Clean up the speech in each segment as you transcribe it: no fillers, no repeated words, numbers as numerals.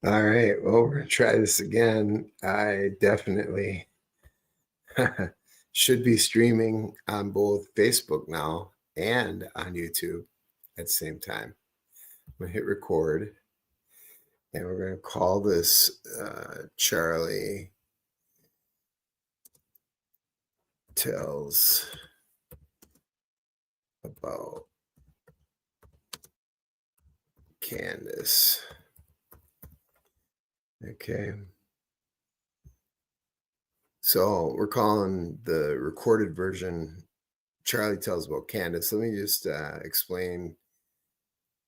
All right, well, we're gonna try this again. I definitely should be streaming on both Facebook now and on YouTube at the same time. I'm gonna hit record, and we're gonna call this Charlie Tells About Candace. Okay. So we're calling the recorded version Charlie Tells About Candace. Let me just explain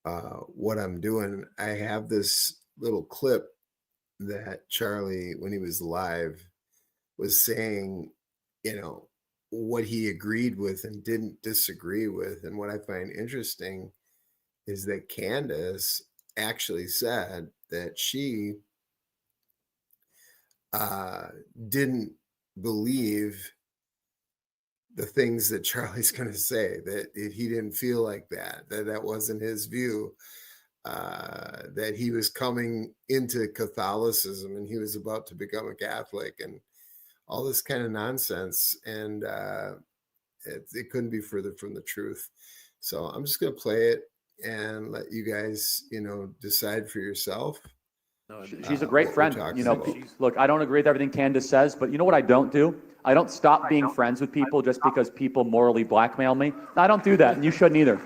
what I'm doing. I have this little clip that Charlie, when he was live, was saying, what he agreed with and didn't disagree with. And what I find interesting is that Candace actually said that she didn't believe the things that Charlie's going to say, that he didn't feel like that wasn't his view, that he was coming into Catholicism and he was about to become a Catholic and all this kind of nonsense. And it couldn't be further from the truth. So I'm just going to play it and let you guys, decide for yourself. She's a great friend. Look, I don't agree with everything Candace says, but you know what I don't do? I don't stop being friends with people just because people morally blackmail me. I don't do that, and you shouldn't either.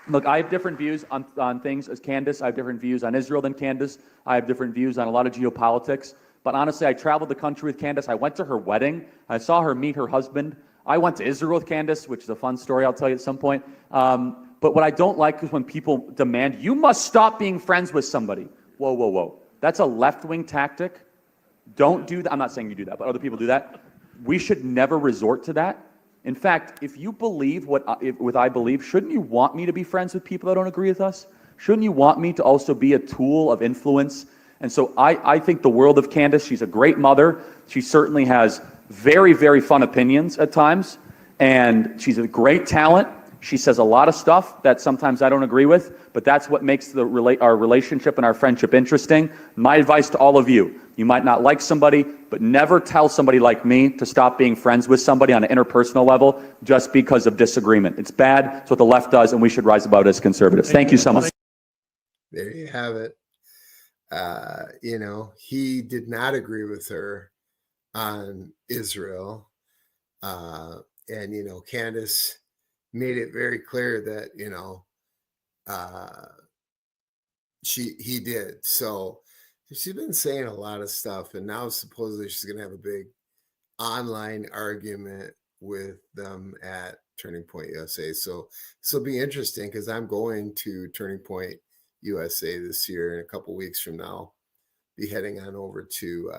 Look, I have different views on things as Candace. I have different views on Israel than Candace. I have different views on a lot of geopolitics. But honestly, I traveled the country with Candace. I went to her wedding. I saw her meet her husband. I went to Israel with Candace, which is a fun story I'll tell you at some point. But what I don't like is when people demand, you must stop being friends with somebody. Whoa, whoa, whoa. That's a left-wing tactic. Don't do that. I'm not saying you do that, but other people do that. We should never resort to that. In fact, if you believe what I believe, shouldn't you want me to be friends with people that don't agree with us? Shouldn't you want me to also be a tool of influence? And so I think the world of Candace. She's a great mother. She certainly has very, very fun opinions at times. And she's a great talent. She says a lot of stuff that sometimes I don't agree with, but that's what makes our relationship and our friendship interesting. My advice to all of you, you might not like somebody, but never tell somebody like me to stop being friends with somebody on an interpersonal level just because of disagreement. It's bad. It's what the left does, and we should rise above it as conservatives. Thank you so much. There you have it. He did not agree with her on Israel. And Candace made it very clear that, he did. So she's been saying a lot of stuff, and now supposedly she's going to have a big online argument with them at Turning Point USA. So this will be interesting because I'm going to Turning Point USA this year in a couple weeks from now. Be heading on over to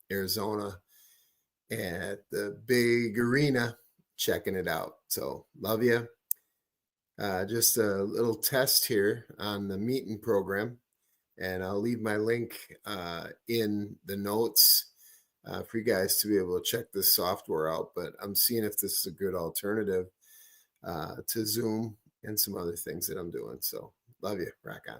Arizona at the big arena, checking it out. So love you. Just a little test here on the meeting program, and I'll leave my link in the notes for you guys to be able to check this software out. But I'm seeing if this is a good alternative to Zoom and some other things that I'm doing. So love you. Rock on.